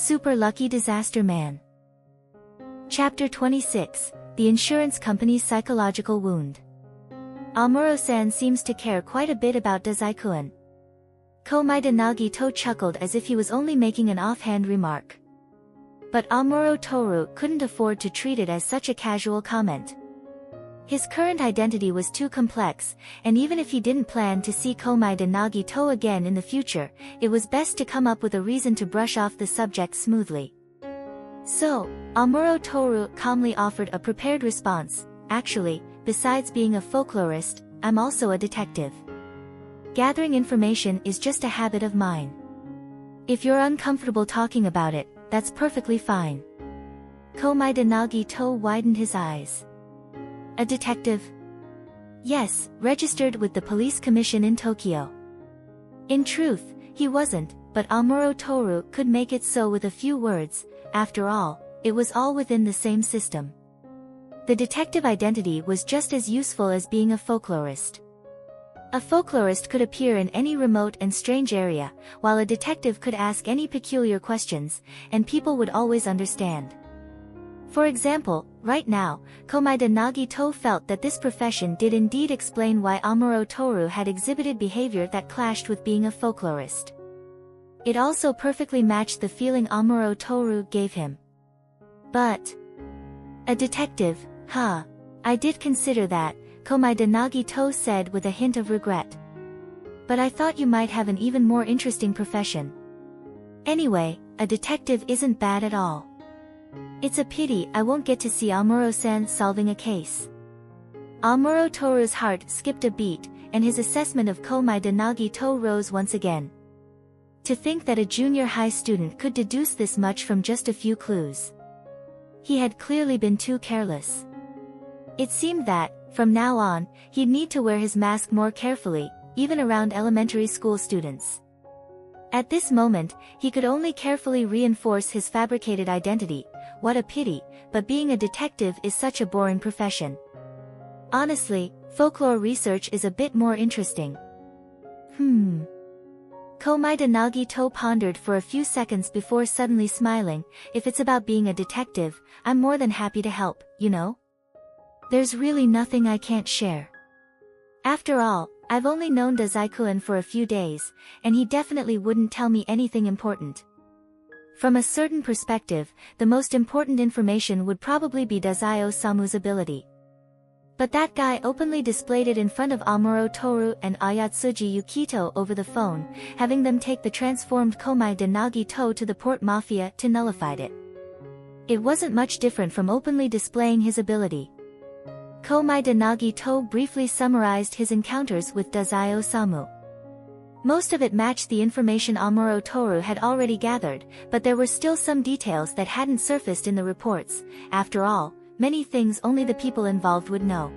Super Lucky Disaster Man. Chapter 26, The Insurance Company's Psychological Wound. Amuro-san seems to care quite a bit about Dazai-kun. Komaeda Nagito chuckled as if he was only making an offhand remark. But Amuro Toru couldn't afford to treat it as such a casual comment. His current identity was too complex, and even if he didn't plan to see Komaeda Nagito again in the future, it was best to come up with a reason to brush off the subject smoothly. So, Amuro Toru calmly offered a prepared response. Actually, besides being a folklorist, I'm also a detective. Gathering information is just a habit of mine. If you're uncomfortable talking about it, that's perfectly fine. Komaeda Nagito widened his eyes. A detective? Yes, registered with the police commission in Tokyo. In truth, he wasn't, but Amuro Toru could make it so with a few words. After all, it was all within the same system. The detective identity was just as useful as being a folklorist. A folklorist could appear in any remote and strange area, while a detective could ask any peculiar questions, and people would always understand. For example, right now, Komaeda Nagito felt that this profession did indeed explain why Amuro Toru had exhibited behavior that clashed with being a folklorist. It also perfectly matched the feeling Amuro Toru gave him. But a detective, huh? I did consider that, Komaeda Nagito said with a hint of regret. But I thought you might have an even more interesting profession. Anyway, a detective isn't bad at all. It's a pity I won't get to see Amuro-san solving a case. Amuro Toru's heart skipped a beat, and his assessment of Komaeda Nagito rose once again. To think that a junior high student could deduce this much from just a few clues. He had clearly been too careless. It seemed that, from now on, he'd need to wear his mask more carefully, even around elementary school students. At this moment, he could only carefully reinforce his fabricated identity. What a pity, but being a detective is such a boring profession. Honestly, folklore research is a bit more interesting. Komaeda Nagito pondered for a few seconds before suddenly smiling. If it's about being a detective, I'm more than happy to help, you know? There's really nothing I can't share. After all, I've only known Dazai-kun for a few days, and he definitely wouldn't tell me anything important. From a certain perspective, the most important information would probably be Dazai-osamu's ability. But that guy openly displayed it in front of Amuro Toru and Ayatsuji Yukito over the phone, having them take the transformed Komaeda Nagito to the port mafia to nullify it. It wasn't much different from openly displaying his ability. Komaeda Nagito briefly summarized his encounters with Dazai-osamu. Most of it matched the information Amuro Toru had already gathered, but there were still some details that hadn't surfaced in the reports. After all, many things only the people involved would know.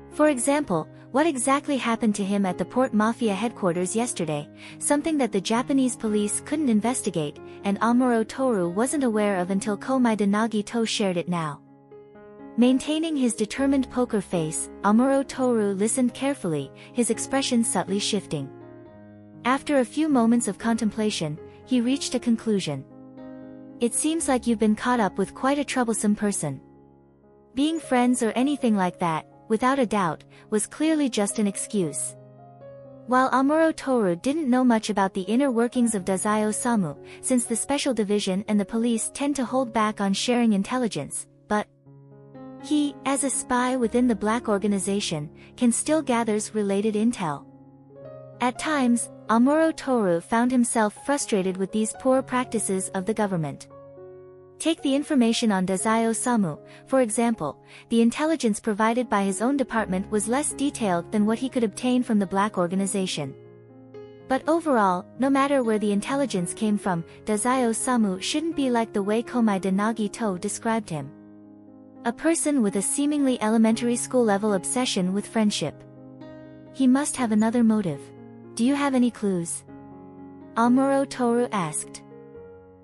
For example, what exactly happened to him at the Port Mafia headquarters yesterday, something that the Japanese police couldn't investigate, and Amuro Toru wasn't aware of until Komaeda Nagito shared it now. Maintaining his determined poker face, Amuro Toru listened carefully, his expression subtly shifting. After a few moments of contemplation, he reached a conclusion. It seems like you've been caught up with quite a troublesome person. Being friends or anything like that, without a doubt, was clearly just an excuse. While Amuro Toru didn't know much about the inner workings of Dazai-osamu, since the special division and the police tend to hold back on sharing intelligence, but he, as a spy within the black organization, can still gather related intel. At times, Amuro Toru found himself frustrated with these poor practices of the government. Take the information on Dazai-osamu, for example. The intelligence provided by his own department was less detailed than what he could obtain from the black organization. But overall, no matter where the intelligence came from, Dazai-osamu shouldn't be like the way Komaeda Nagito described him. A person with a seemingly elementary school-level obsession with friendship. He must have another motive. Do you have any clues? Amuro Toru asked.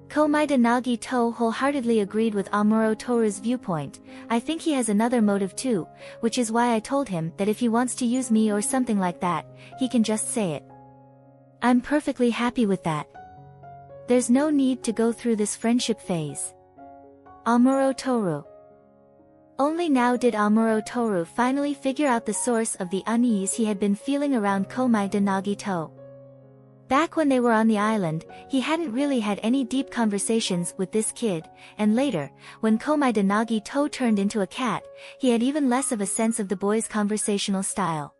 Komaeda Nagito wholeheartedly agreed with Amuro Toru's viewpoint. I think he has another motive too, which is why I told him that if he wants to use me or something like that, he can just say it. I'm perfectly happy with that. There's no need to go through this friendship phase. Amuro Toru. Only now did Amuro Toru finally figure out the source of the unease he had been feeling around Komai de Nagito. Back when they were on the island, he hadn't really had any deep conversations with this kid, and later, when Komai de Nagito turned into a cat, he had even less of a sense of the boy's conversational style.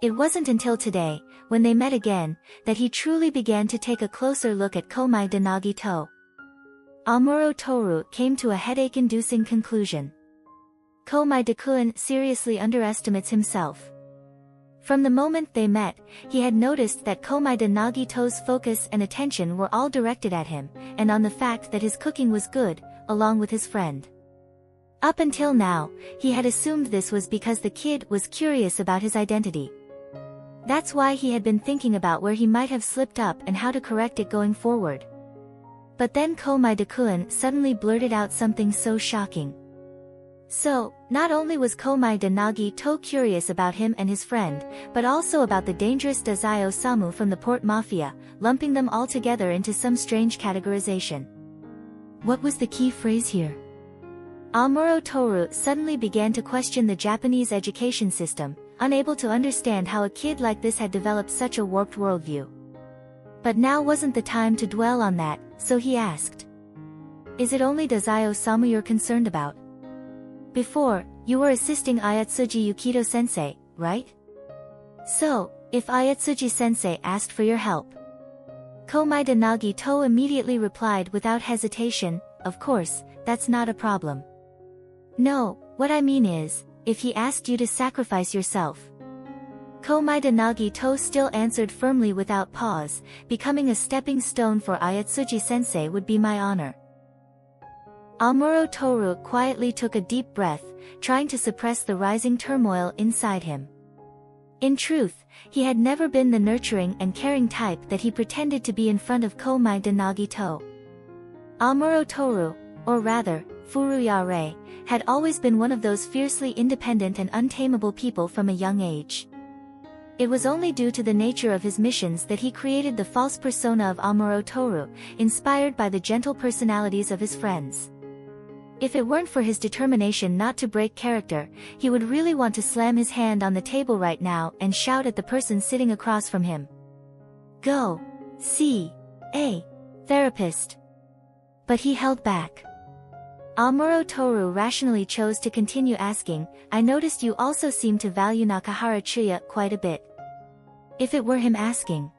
It wasn't until today, when they met again, that he truly began to take a closer look at Komai de Nagito. Amuro Toru came to a headache-inducing conclusion. Komai de-kun seriously underestimates himself. From the moment they met, he had noticed that Komai de Nagito's focus and attention were all directed at him, and on the fact that his cooking was good, along with his friend. Up until now, he had assumed this was because the kid was curious about his identity. That's why he had been thinking about where he might have slipped up and how to correct it going forward. But then Komai de-kun suddenly blurted out something so shocking. So, not only was Komai de Nagito curious about him and his friend, but also about the dangerous Dazai Osamu from the Port Mafia, lumping them all together into some strange categorization. What was the key phrase here? Amuro Toru suddenly began to question the Japanese education system, unable to understand how a kid like this had developed such a warped worldview. But now wasn't the time to dwell on that, so he asked. Is it only Dazai Osamu you're concerned about? Before, you were assisting Ayatsuji Yukido-sensei, right? So, if Ayatsuji-sensei asked for your help? Komai de Nagito immediately replied without hesitation, of course, that's not a problem. No, what I mean is, if he asked you to sacrifice yourself. Komai de Nagito still answered firmly without pause, becoming a stepping stone for Ayatsuji-sensei would be my honor. Amuro Toru quietly took a deep breath, trying to suppress the rising turmoil inside him. In truth, he had never been the nurturing and caring type that he pretended to be in front of Komai de Nagito. Amuro Toru, or rather, Furuyare, had always been one of those fiercely independent and untamable people from a young age. It was only due to the nature of his missions that he created the false persona of Amuro Toru, inspired by the gentle personalities of his friends. If it weren't for his determination not to break character, he would really want to slam his hand on the table right now and shout at the person sitting across from him. Go. See. A. Therapist. But he held back. Amuro Toru rationally chose to continue asking, I noticed you also seem to value Nakahara Chuya quite a bit. If it were him asking.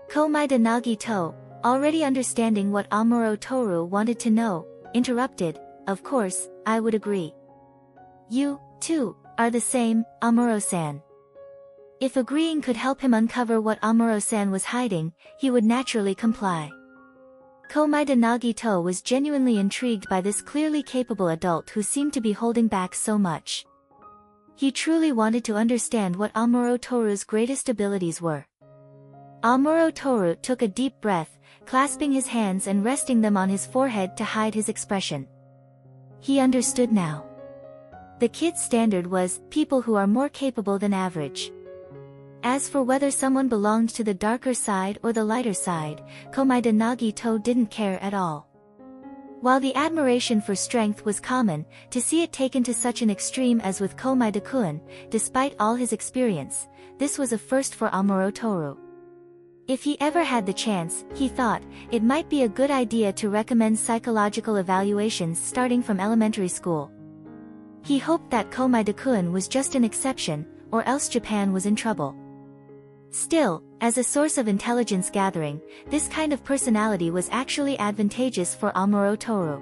Komai de Nagito, already understanding what Amuro Toru wanted to know, interrupted, of course, I would agree. You, too, are the same, Amuro-san. If agreeing could help him uncover what Amuro-san was hiding, he would naturally comply. Komai de Nagito was genuinely intrigued by this clearly capable adult who seemed to be holding back so much. He truly wanted to understand what Amuro Toru's greatest abilities were. Amuro Toru took a deep breath, clasping his hands and resting them on his forehead to hide his expression. He understood now. The kid's standard was, people who are more capable than average. As for whether someone belonged to the darker side or the lighter side, Komai de Nagito didn't care at all. While the admiration for strength was common, to see it taken to such an extreme as with Komai de-kun, despite all his experience, this was a first for Amuro Toru. If he ever had the chance, he thought, it might be a good idea to recommend psychological evaluations starting from elementary school. He hoped that Komai de-kun was just an exception, or else Japan was in trouble. Still, as a source of intelligence gathering, this kind of personality was actually advantageous for Amuro Toru.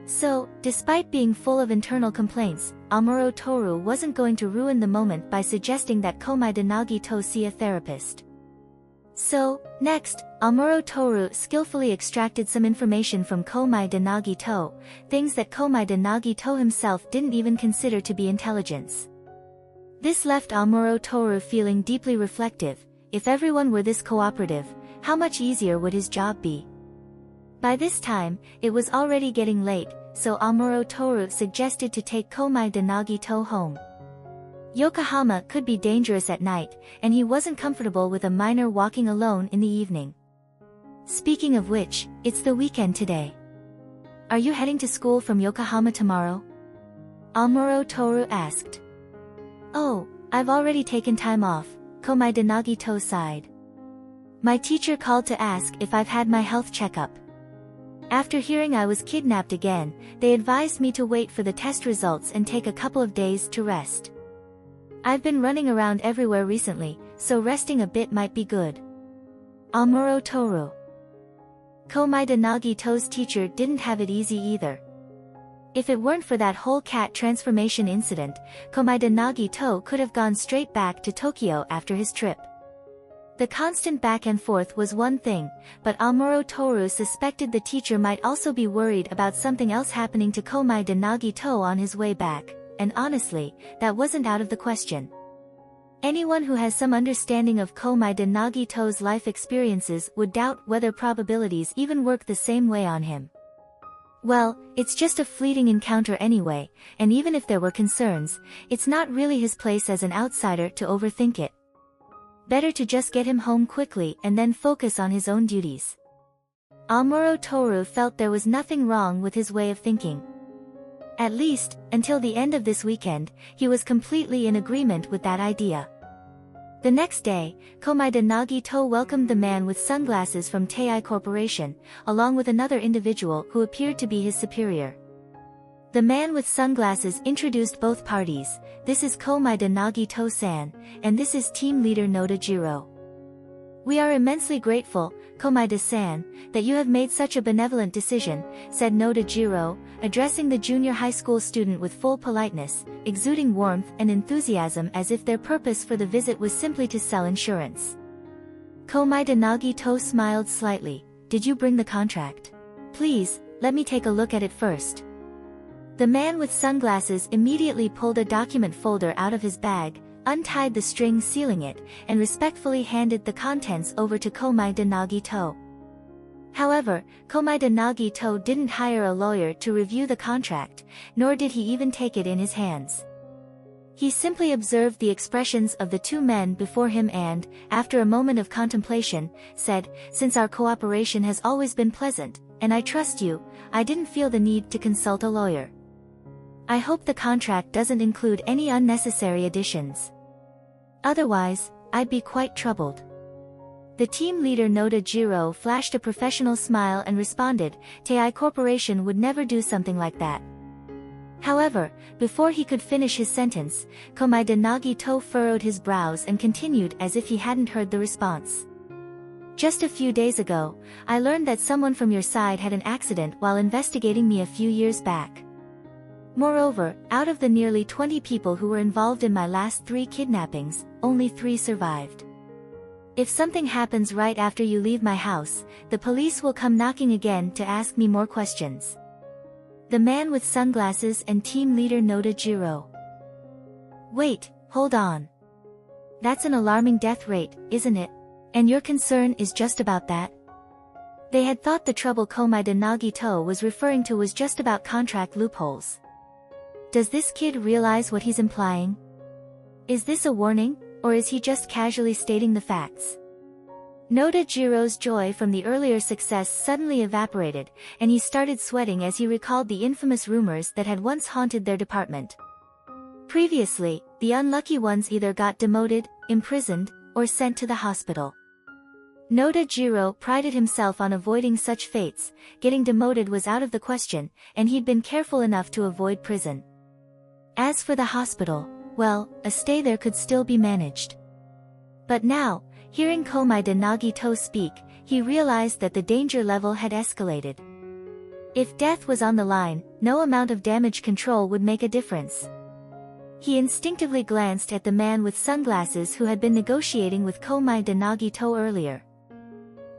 So, despite being full of internal complaints, Amuro Toru wasn't going to ruin the moment by suggesting that Komai de Nagito see a therapist. So, next, Amuro Toru skillfully extracted some information from Komai de Nagito, things that Komai de Nagito himself didn't even consider to be intelligence. This left Amuro Toru feeling deeply reflective. If everyone were this cooperative, how much easier would his job be? By this time, it was already getting late, so Amuro Toru suggested to take Komai de Nagito home. Yokohama could be dangerous at night, and he wasn't comfortable with a minor walking alone in the evening. Speaking of which, it's the weekend today. Are you heading to school from Yokohama tomorrow? Amuro Toru asked. Oh, I've already taken time off, Komai de Nagito sighed. My teacher called to ask if I've had my health checkup. After hearing I was kidnapped again, they advised me to wait for the test results and take a couple of days to rest. I've been running around everywhere recently, so resting a bit might be good. Amuro Toru. Komai de Nagito's teacher didn't have it easy either. If it weren't for that whole cat transformation incident, Komai de Nagito could have gone straight back to Tokyo after his trip. The constant back and forth was one thing, but Amuro Toru suspected the teacher might also be worried about something else happening to Komai de Nagito on his way back, and honestly, that wasn't out of the question. Anyone who has some understanding of Komai de Nagito's life experiences would doubt whether probabilities even work the same way on him. Well, it's just a fleeting encounter anyway, and even if there were concerns, it's not really his place as an outsider to overthink it. Better to just get him home quickly and then focus on his own duties. Amuro Toru felt there was nothing wrong with his way of thinking. At least, until the end of this weekend, he was completely in agreement with that idea. The next day, Komai de Nagito welcomed the man with sunglasses from Tei Corporation, along with another individual who appeared to be his superior. The man with sunglasses introduced both parties. This is Komai de Nagito-san, and this is team leader Noda-jiro. We are immensely grateful, Komai-de-san, that you have made such a benevolent decision, said Noda-jiro, addressing the junior high school student with full politeness, exuding warmth and enthusiasm as if their purpose for the visit was simply to sell insurance. Komai de Nagito smiled slightly. Did you bring the contract? Please, let me take a look at it first. The man with sunglasses immediately pulled a document folder out of his bag, untied the string sealing it, and respectfully handed the contents over to Komai de Nagito. However, Komai de Nagito didn't hire a lawyer to review the contract, nor did he even take it in his hands. He simply observed the expressions of the two men before him and, after a moment of contemplation, said, "Since our cooperation has always been pleasant, and I trust you, I didn't feel the need to consult a lawyer. I hope the contract doesn't include any unnecessary additions. Otherwise, I'd be quite troubled." The team leader Noda-jiro flashed a professional smile and responded, Tei Corporation would never do something like that. However, before he could finish his sentence, Komai de Nagito furrowed his brows and continued as if he hadn't heard the response. Just a few days ago, I learned that someone from your side had an accident while investigating me a few years back. Moreover, out of the nearly 20 people who were involved in my last 3 kidnappings, only 3 survived. If something happens right after you leave my house, the police will come knocking again to ask me more questions. The man with sunglasses and team leader Noda-jiro. Wait, hold on. That's an alarming death rate, isn't it? And your concern is just about that? They had thought the trouble Komai de Nagito was referring to was just about contract loopholes. Does this kid realize what he's implying? Is this a warning, or is he just casually stating the facts? Noda-jiro's joy from the earlier success suddenly evaporated, and he started sweating as he recalled the infamous rumors that had once haunted their department. Previously, the unlucky ones either got demoted, imprisoned, or sent to the hospital. Noda-jiro prided himself on avoiding such fates. Getting demoted was out of the question, and he'd been careful enough to avoid prison. As for the hospital, well, a stay there could still be managed. But now, hearing Komai de Nagito speak, he realized that the danger level had escalated. If death was on the line, no amount of damage control would make a difference. He instinctively glanced at the man with sunglasses who had been negotiating with Komai de Nagito earlier.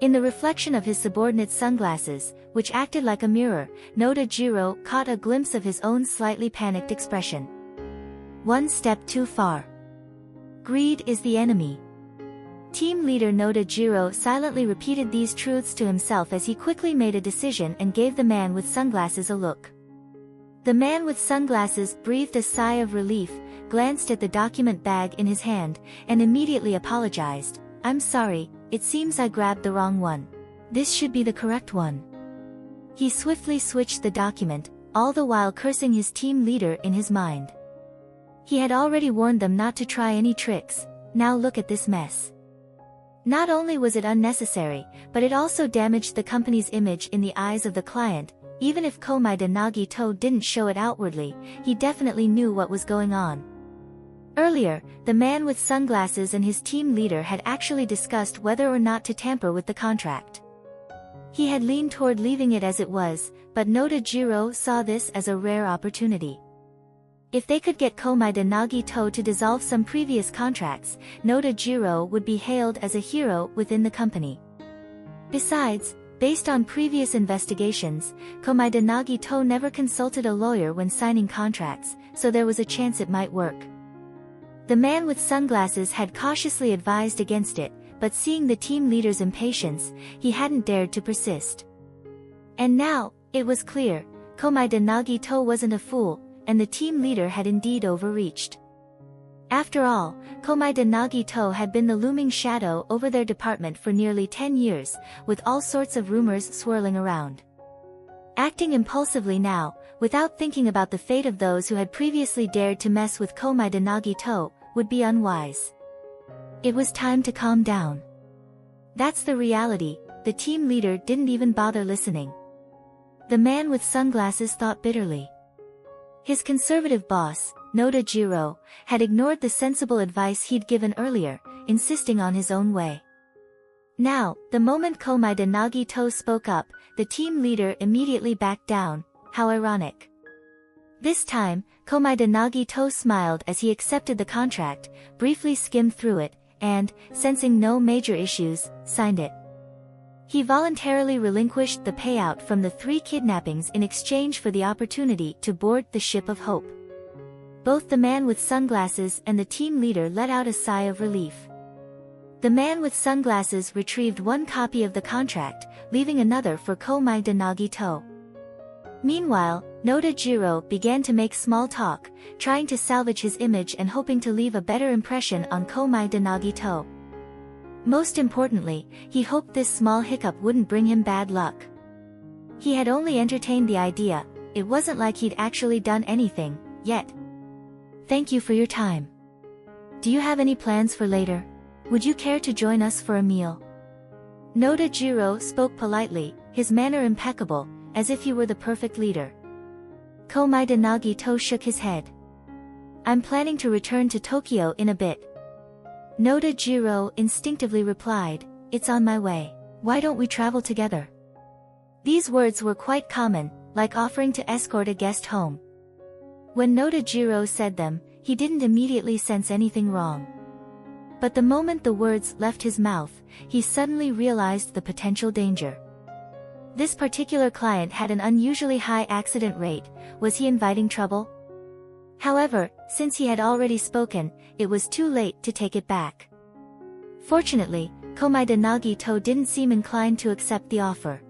In the reflection of his subordinate's sunglasses, which acted like a mirror, Noda-jiro caught a glimpse of his own slightly panicked expression. One step too far. Greed is the enemy. Team leader Noda-jiro silently repeated these truths to himself as he quickly made a decision and gave the man with sunglasses a look. The man with sunglasses breathed a sigh of relief, glanced at the document bag in his hand, and immediately apologized. "I'm sorry, it seems I grabbed the wrong one." This should be the correct one. He swiftly switched the document, all the while cursing his team leader in his mind. He had already warned them not to try any tricks, now look at this mess. Not only was it unnecessary, but it also damaged the company's image in the eyes of the client. Even if Komaeda Nagito didn't show it outwardly, he definitely knew what was going on. Earlier, the man with sunglasses and his team leader had actually discussed whether or not to tamper with the contract. He had leaned toward leaving it as it was, but Noda-jiro saw this as a rare opportunity. If they could get Komaeda Nagito to dissolve some previous contracts, Noda-jiro would be hailed as a hero within the company. Besides, based on previous investigations, Komaeda Nagito never consulted a lawyer when signing contracts, so there was a chance it might work. The man with sunglasses had cautiously advised against it, but seeing the team leader's impatience, he hadn't dared to persist. And now, it was clear, Komaeda Nagito wasn't a fool, and the team leader had indeed overreached. After all, Komaeda Nagito had been the looming shadow over their department for nearly 10 years, with all sorts of rumors swirling around. Acting impulsively now, without thinking about the fate of those who had previously dared to mess with Komaeda Nagito, would be unwise. It was time to calm down. That's the reality, the team leader didn't even bother listening. The man with sunglasses thought bitterly. His conservative boss, Noda-jiro, had ignored the sensible advice he'd given earlier, insisting on his own way. Now, the moment Komaeda Nagito spoke up, the team leader immediately backed down. How ironic. This time, Komaeda Nagito smiled as he accepted the contract, briefly skimmed through it, and, sensing no major issues, signed it. He voluntarily relinquished the payout from the 3 kidnappings in exchange for the opportunity to board the Ship of Hope. Both the man with sunglasses and the team leader let out a sigh of relief. The man with sunglasses retrieved 1 copy of the contract, leaving another for Komaeda Nagito. Meanwhile, Noda-jiro began to make small talk, trying to salvage his image and hoping to leave a better impression on Komaeda Nagito. Most importantly, he hoped this small hiccup wouldn't bring him bad luck. He had only entertained the idea, it wasn't like he'd actually done anything, yet. Thank you for your time. Do you have any plans for later? Would you care to join us for a meal? Noda-jiro spoke politely, his manner impeccable, as if he were the perfect leader. Komaeda Nagito shook his head. I'm planning to return to Tokyo in a bit. Noda-jiro instinctively replied, it's on my way. Why don't we travel together? These words were quite common, like offering to escort a guest home. When Noda-jiro said them, he didn't immediately sense anything wrong. But the moment the words left his mouth, he suddenly realized the potential danger. This particular client had an unusually high accident rate. Was he inviting trouble? However, since he had already spoken, it was too late to take it back. Fortunately, Komaeda Nagito didn't seem inclined to accept the offer.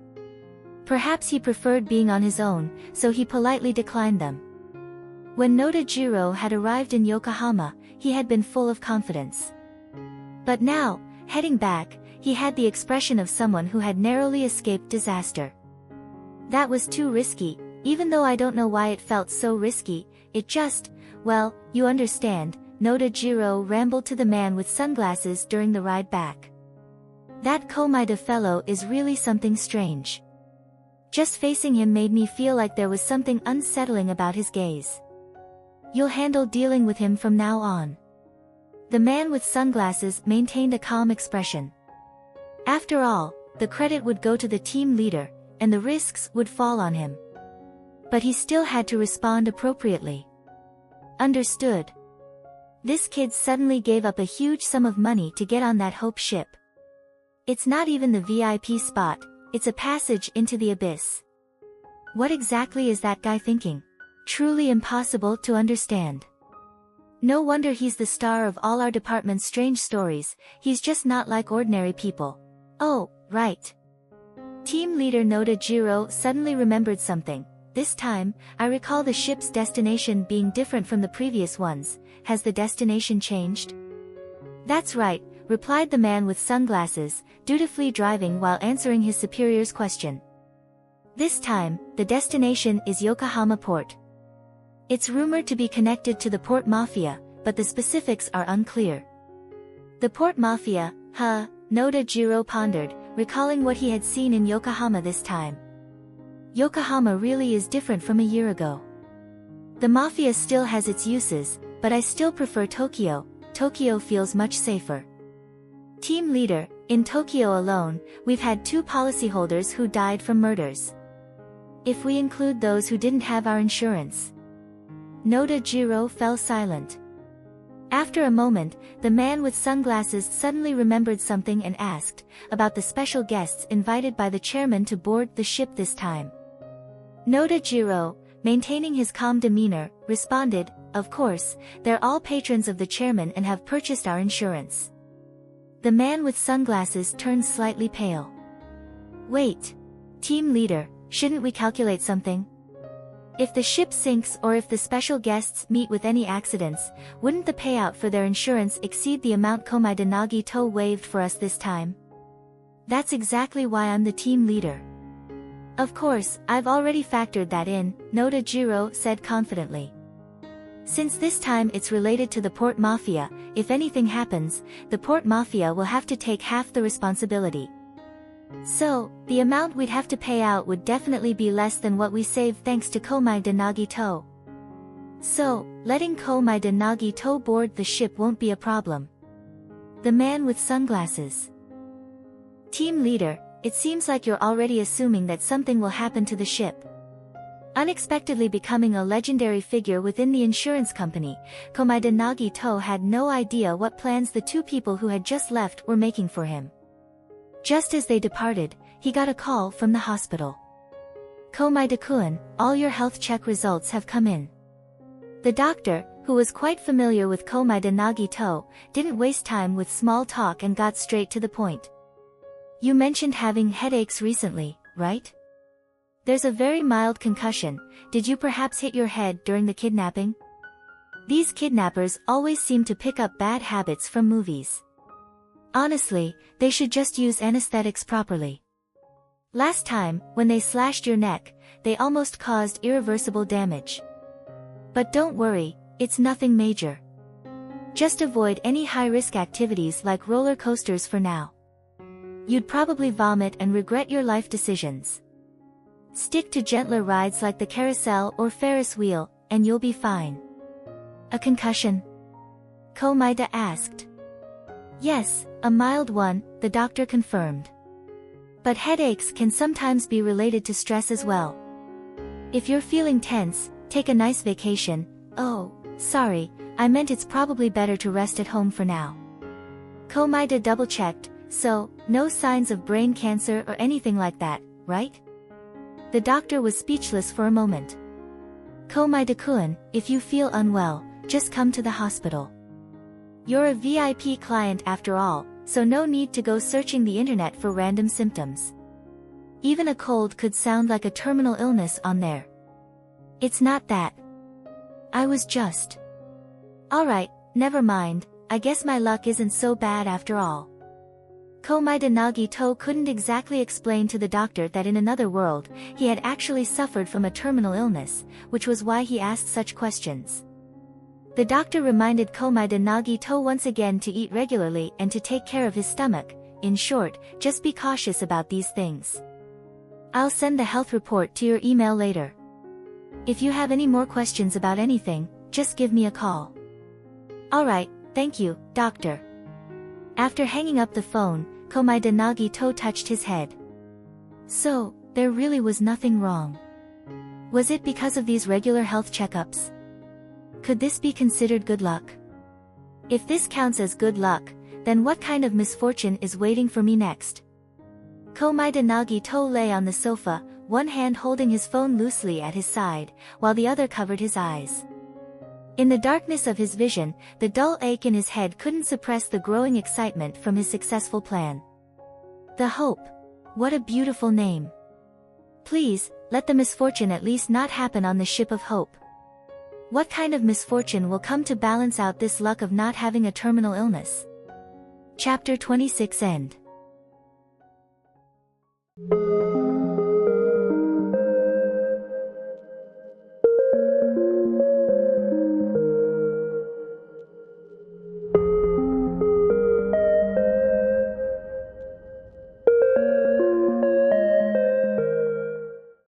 Perhaps he preferred being on his own, so he politely declined them. When Noda-jiro had arrived in Yokohama, he had been full of confidence. But now, heading back, he had the expression of someone who had narrowly escaped disaster. That was too risky, even though I don't know why it felt so risky, it just, well, you understand, Noda-jiro rambled to the man with sunglasses during the ride back. That Komaeda fellow is really something strange. Just facing him made me feel like there was something unsettling about his gaze. You'll handle dealing with him from now on. The man with sunglasses maintained a calm expression. After all, the credit would go to the team leader, and the risks would fall on him. But he still had to respond appropriately. Understood. This kid suddenly gave up a huge sum of money to get on that Hope ship. It's not even the VIP spot, it's a passage into the abyss. What exactly is that guy thinking? Truly impossible to understand. No wonder he's the star of all our department's strange stories, he's just not like ordinary people. Oh, right. Team leader Noda-jiro suddenly remembered something. This time, I recall the ship's destination being different from the previous ones. Has the destination changed? That's right, replied the man with sunglasses, dutifully driving while answering his superior's question. This time, the destination is Yokohama Port. It's rumored to be connected to the Port Mafia, but the specifics are unclear. The Port Mafia, huh? Noda pondered, recalling what he had seen in Yokohama this time. Yokohama really is different from a year ago. The Mafia still has its uses, but I still prefer Tokyo. Tokyo feels much safer. Team leader, in Tokyo alone, we've had 2 policyholders who died from murders. If we include those who didn't have our insurance. Noda fell silent. After a moment, the man with sunglasses suddenly remembered something and asked, about the special guests invited by the chairman to board the ship this time. Noda, maintaining his calm demeanor, responded, of course, they're all patrons of the chairman and have purchased our insurance. The man with sunglasses turned slightly pale. Wait. Team leader, shouldn't we calculate something? If the ship sinks or if the special guests meet with any accidents, wouldn't the payout for their insurance exceed the amount Komai Nagito waived for us this time? That's exactly why I'm the team leader. Of course, I've already factored that in, Noda said confidently. Since this time it's related to the Port Mafia, if anything happens, the Port Mafia will have to take half the responsibility. So, the amount we'd have to pay out would definitely be less than what we saved thanks to Komai Nagito. So, letting Komai Nagito board the ship won't be a problem. The man with sunglasses. Team leader, it seems like you're already assuming that something will happen to the ship. Unexpectedly becoming a legendary figure within the insurance company, Komai Nagito had no idea what plans the 2 people who had just left were making for him. Just as they departed, he got a call from the hospital. Komai-kun, all your health check results have come in. The doctor, who was quite familiar with Komai Nagito, didn't waste time with small talk and got straight to the point. You mentioned having headaches recently, right? There's a very mild concussion. Did you perhaps hit your head during the kidnapping? These kidnappers always seem to pick up bad habits from movies. Honestly, they should just use anesthetics properly. Last time, when they slashed your neck, they almost caused irreversible damage. But don't worry, it's nothing major. Just avoid any high-risk activities like roller coasters for now. You'd probably vomit and regret your life decisions. Stick to gentler rides like the carousel or Ferris wheel, and you'll be fine. A concussion? Komaida asked. Yes, a mild one, the doctor confirmed. But headaches can sometimes be related to stress as well. If you're feeling tense, take a nice vacation. Oh, sorry, I meant it's probably better to rest at home for now. Komaida double-checked, so, no signs of brain cancer or anything like that, right? The doctor was speechless for a moment. Komaida-kun, if you feel unwell, just come to the hospital. You're a VIP client after all, so no need to go searching the internet for random symptoms. Even a cold could sound like a terminal illness on there. It's not that. I was just... Alright, never mind, I guess my luck isn't so bad after all. Komaida Nagito couldn't exactly explain to the doctor that in another world, he had actually suffered from a terminal illness, which was why he asked such questions. The doctor reminded Komaida Nagito once again to eat regularly and to take care of his stomach. In short, just be cautious about these things. I'll send the health report to your email later. If you have any more questions about anything, just give me a call. Alright, thank you, doctor. After hanging up the phone, Komaida Nagito touched his head. So, there really was nothing wrong. Was it because of these regular health checkups? Could this be considered good luck? If this counts as good luck, then what kind of misfortune is waiting for me next? Komaida Nagito lay on the sofa, one hand holding his phone loosely at his side, while the other covered his eyes. In the darkness of his vision, the dull ache in his head couldn't suppress the growing excitement from his successful plan. The Hope. What a beautiful name. Please, let the misfortune at least not happen on the ship of hope. What kind of misfortune will come to balance out this luck of not having a terminal illness? Chapter 26 End.